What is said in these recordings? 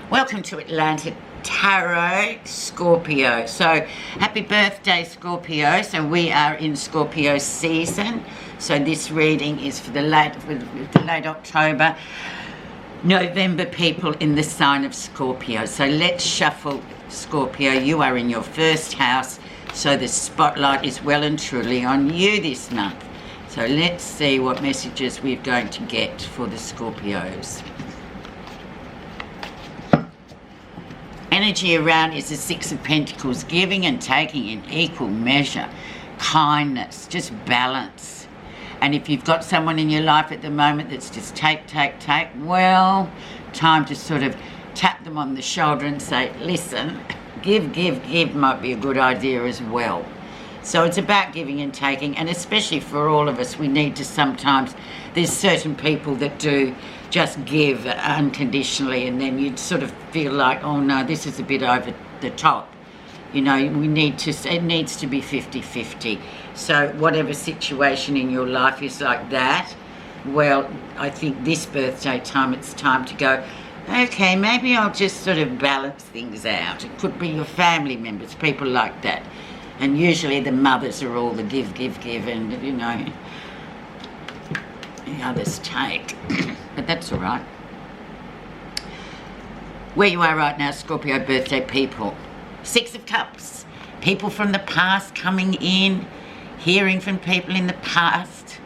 Welcome to Atlantic Tarot, Scorpio. So, happy birthday, Scorpio. So, we are in Scorpio season. So, this reading is for the late October, November people in the sign of Scorpio. So, let's shuffle, Scorpio. You are in your first house. So, the spotlight is well and truly on you this month. So, let's see what messages we're going to get for the Scorpios. Energy around is the Six of Pentacles, giving and taking in equal measure, kindness, just balance. And if you've got someone in your life at the moment that's just take, well, time to sort of tap them on the shoulder and say, listen, give might be a good idea as well. So it's about giving and taking, and especially for all of us, we need to sometimes, there's certain people that do just give unconditionally, and then you'd sort of feel like, oh no, this is a bit over the top. You know, it needs to be 50-50. So whatever situation in your life is like that, well, I think this birthday time, it's time to go, okay, maybe I'll just sort of balance things out. It could be your family members, people like that. And usually the mothers are all the give, and, you know, the others take. But that's all right. Where you are right now, Scorpio birthday people. Six of Cups. People from the past coming in, hearing from people in the past,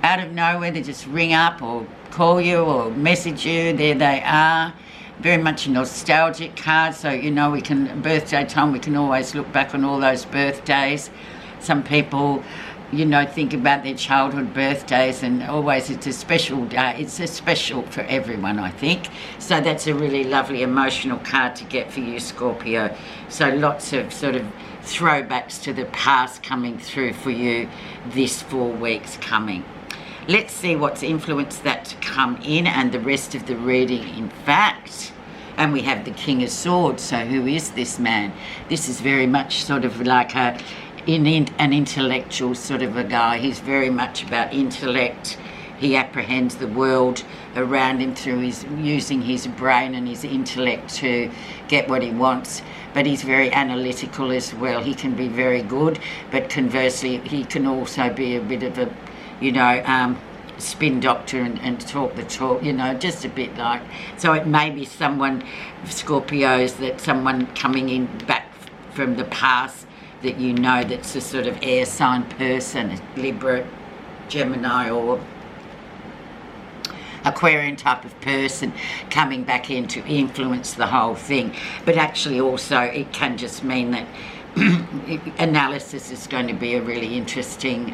out of nowhere, they just ring up or call you or message you. There they are. Very much a nostalgic card, so you know, we can, birthday time, we can always look back on all those birthdays. Some people, you know, think about their childhood birthdays, and always it's a special day. It's a special for everyone, I think. So that's a really lovely emotional card to get for you, Scorpio. So lots of sort of throwbacks to the past coming through for you this 4 weeks coming. Let's see what's influenced that to come in and the rest of the reading, in fact. And we have the King of Swords. So who is this man? This is very much sort of like an intellectual sort of a guy. He's very much about intellect. He apprehends the world around him through using his brain and his intellect to get what he wants. But he's very analytical as well. He can be very good, but conversely, he can also be a bit of a, you know, spin doctor and talk the talk, you know, just a bit like. So it may be someone, Scorpios, that someone coming in back from the past that you know that's a sort of air sign person, Libra, Gemini or Aquarian type of person coming back in to influence the whole thing. But actually also it can just mean that analysis is going to be a really interesting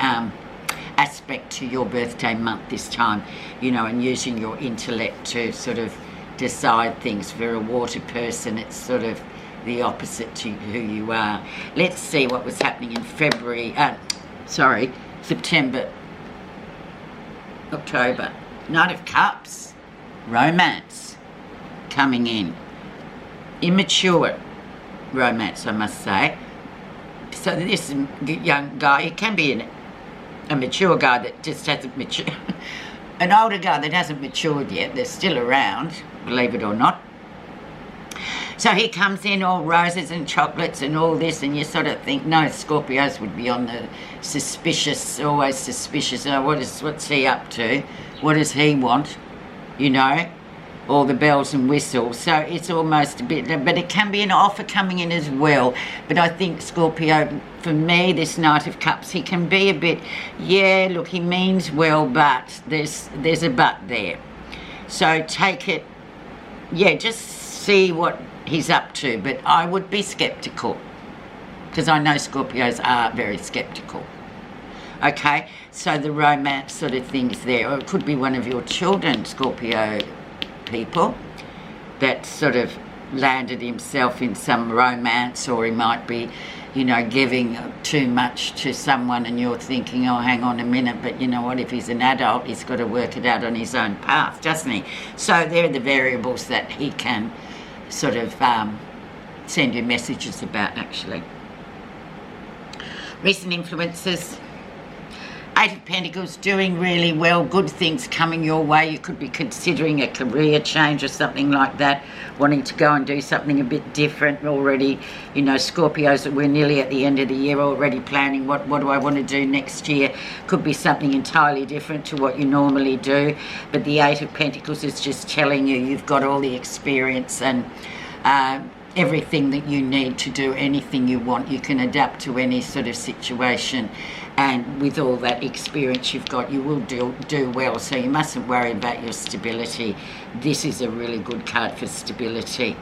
aspect to your birthday month this time, you know, and using your intellect to sort of decide things. For a water person, it's sort of the opposite to who you are. Let's see what was happening in September, October. Knight of Cups, romance coming in. Immature romance, I must say. So this young guy, it can be a mature guy that just hasn't matured, an older guy that hasn't matured yet. They're still around, believe it or not. So he comes in all roses and chocolates and all this, and you sort of think, no, Scorpios would be on the suspicious, always suspicious. Oh, what's he up to? What does he want? You know, all the bells and whistles. So it's almost a bit, but it can be an offer coming in as well. But I think Scorpio, for me, this Knight of Cups, he can be a bit, yeah, look, he means well, but there's a but there. So take it, yeah, just see what he's up to. But I would be skeptical, because I know Scorpios are very skeptical. Okay, so the romance sort of things there. Or it could be one of your children, Scorpio people, that sort of landed himself in some romance, or he might be, you know, giving too much to someone, and you're thinking, oh, hang on a minute, but you know what, if he's an adult, he's got to work it out on his own path, doesn't he? So there are the variables that he can sort of send you messages about, actually. Recent influences. Eight of Pentacles, doing really well, good things coming your way. You could be considering a career change or something like that, wanting to go and do something a bit different already. You know, Scorpios, we're nearly at the end of the year, already planning what do I want to do next year. Could be something entirely different to what you normally do. But the Eight of Pentacles is just telling you you've got all the experience and everything that you need to do anything you want. You can adapt to any sort of situation, and with all that experience you've got, you will do well. So you mustn't worry about your stability. This is a really good card for stability.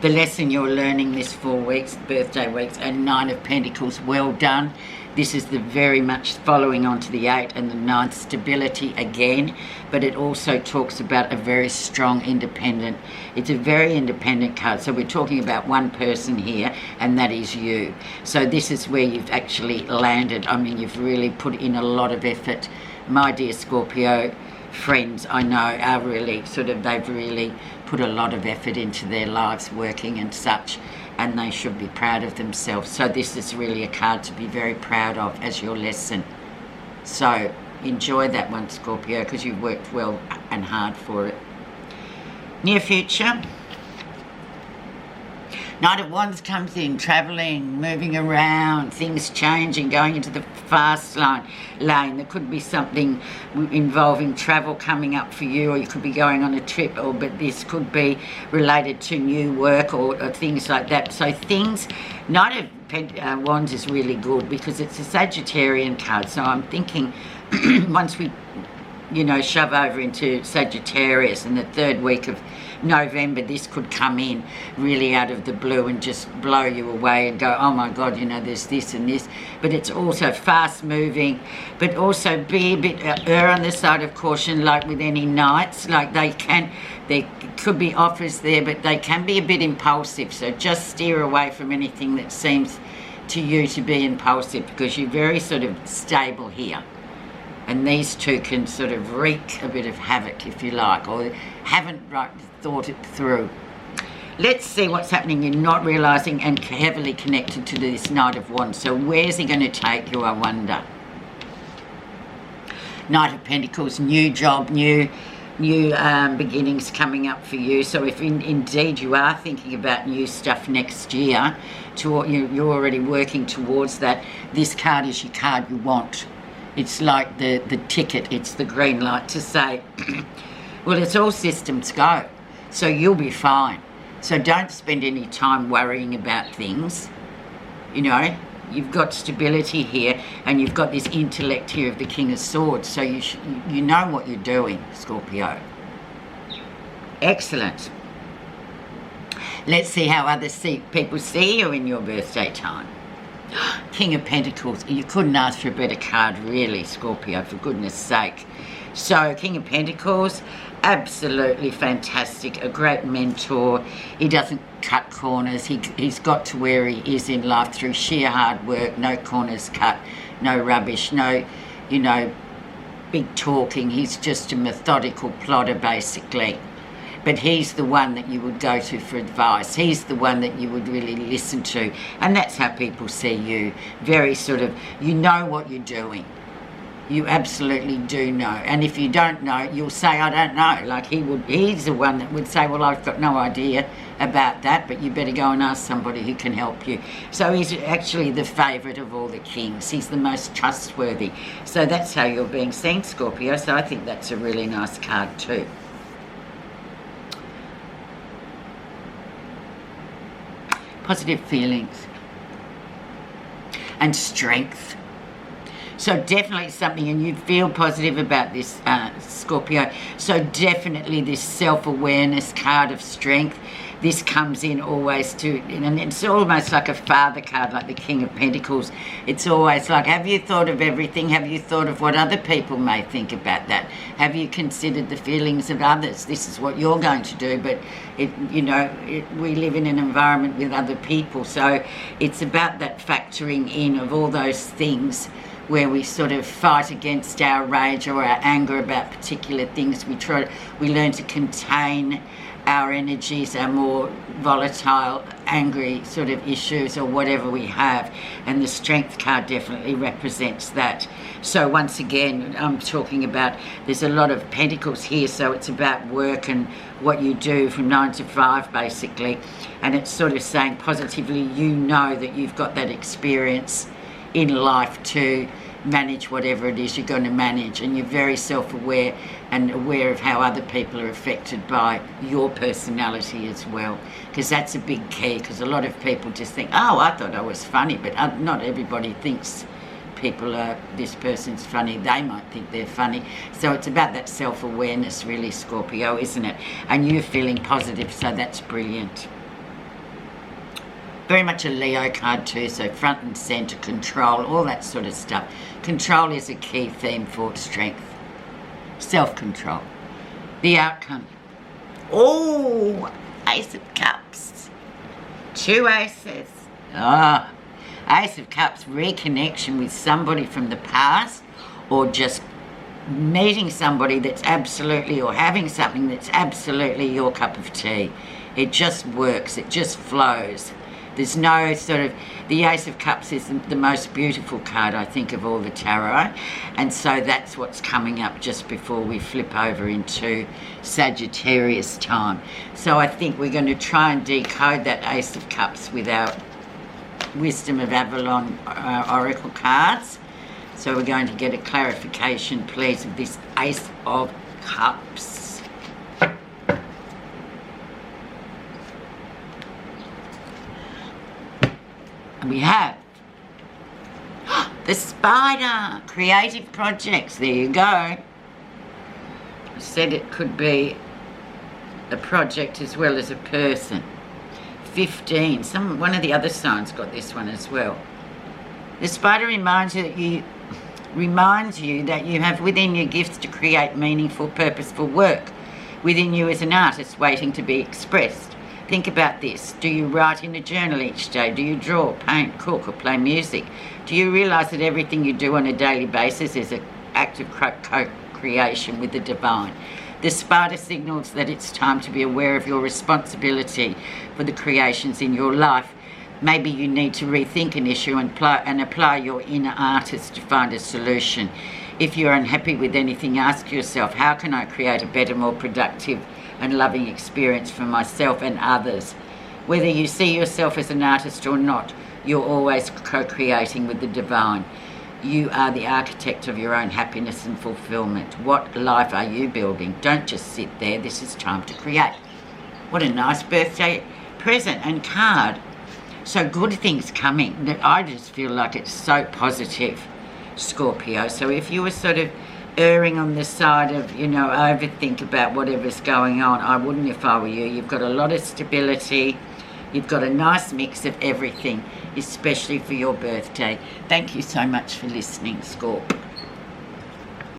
The lesson you're learning this 4 weeks, birthday weeks, and Nine of Pentacles, well done. This is the very much following on to the 8 and the 9, stability again, but it also talks about a very strong independent. It's a very independent card. So we're talking about one person here, and that is you. So this is where you've actually landed. I mean, you've really put in a lot of effort. My dear Scorpio friends, I know, are really they've really put a lot of effort into their lives, working and such, and they should be proud of themselves. So this is really a card to be very proud of as your lesson. So enjoy that one, Scorpio, because you've worked well and hard for it. Near future, Knight of Wands comes in, travelling, moving around, things changing, going into the fast lane. There could be something involving travel coming up for you, or you could be going on a trip, but this could be related to new work or things like that. So things, Knight of Wands is really good because it's a Sagittarian card. So I'm thinking once we, shove over into Sagittarius in the 3rd week of November, this could come in really out of the blue and just blow you away and go, oh my God, there's this and this. But it's also fast moving, but also be a bit err on the side of caution, like with any knights. Like there could be offers there, but they can be a bit impulsive. So just steer away from anything that seems to you to be impulsive, because you're very stable here. And these two can wreak a bit of havoc, if you like, or haven't thought it through. Let's see what's happening you're not realising, and heavily connected to this Knight of Wands. So where's he going to take you, I wonder? Knight of Pentacles, new job, new beginnings coming up for you. So if indeed you are thinking about new stuff next year, you're already working towards that, this card is your card you want. It's like the ticket, it's the green light to say, well, it's all systems go, so you'll be fine. So don't spend any time worrying about things. You've got stability here, and you've got this intellect here of the King of Swords, so you know what you're doing, Scorpio. Excellent. Let's see how other people see you in your birthday time. King of Pentacles, you couldn't ask for a better card really, Scorpio, for goodness sake. So King of Pentacles, absolutely fantastic, a great mentor. He doesn't cut corners. He's got to where he is in life through sheer hard work, no corners cut, no rubbish, no big talking. He's just a methodical plotter basically. But he's the one that you would go to for advice. He's the one that you would really listen to. And that's how people see you. Very you know what you're doing. You absolutely do know. And if you don't know, you'll say, I don't know. Like he's the one that would say, well, I've got no idea about that, but you better go and ask somebody who can help you. So he's actually the favourite of all the kings. He's the most trustworthy. So that's how you're being seen, Scorpio. So I think that's a really nice card too. Positive feelings and strength. So definitely something, and you feel positive about this, Scorpio. So definitely this self-awareness card of strength. This comes in always to, and it's almost like a father card, like the King of Pentacles. It's always like, have you thought of everything? Have you thought of what other people may think about that? Have you considered the feelings of others? This is what you're going to do, but we live in an environment with other people, so it's about that factoring in of all those things where we sort of fight against our rage or our anger about particular things. We learn to contain our energies, our more volatile, angry sort of issues or whatever we have, and the Strength card definitely represents that. So once again, I'm talking about, there's a lot of pentacles here, so it's about work and what you do from 9 to 5 basically, and it's sort of saying positively, you know that you've got that experience in life to manage whatever it is you're going to manage, and you're very self-aware and aware of how other people are affected by your personality as well, because that's a big key, because a lot of people just think, oh, I thought I was funny, but not everybody thinks this person's funny. They might think they're funny. So it's about that self-awareness really, Scorpio, isn't it? And you're feeling positive, so that's brilliant. Very much a Leo card too, so front and centre, control, all that sort of stuff. Control is a key theme for Strength. Self-control. The outcome. Oh, Ace of Cups. 2 aces. Ace of Cups, reconnection with somebody from the past, or just meeting somebody that's absolutely, or having something that's absolutely your cup of tea. It just works. It just flows. There's no sort of, the Ace of Cups is the most beautiful card, I think, of all the tarot. And so that's what's coming up just before we flip over into Sagittarius time. So I think we're going to try and decode that Ace of Cups with our Wisdom of Avalon Oracle cards. So we're going to get a clarification, please, of this Ace of Cups. And we have the Spider, creative projects. There you go. I said it could be a project as well as a person. 15. One of the other signs got this one as well. The Spider reminds you that you have within you gifts to create meaningful, purposeful work. Within you is an artist waiting to be expressed. Think about this. Do you write in a journal each day? Do you draw, paint, cook, or play music? Do you realise that everything you do on a daily basis is an act of co-creation with the divine? The Spider signals that it's time to be aware of your responsibility for the creations in your life. Maybe you need to rethink an issue and apply your inner artist to find a solution. If you're unhappy with anything, ask yourself, how can I create a better, more productive and loving experience for myself and others? Whether you see yourself as an artist or not, you're always co-creating with the divine. You are the architect of your own happiness and fulfillment. What life are you building? Don't just sit there. This is time to create. What a nice birthday present and card. So good things coming. That I just feel like it's so positive, Scorpio. So if you were sort of erring on the side of, overthink about whatever's going on, I wouldn't if I were you. You've got a lot of stability. You've got a nice mix of everything, especially for your birthday. Thank you so much for listening, Scorp.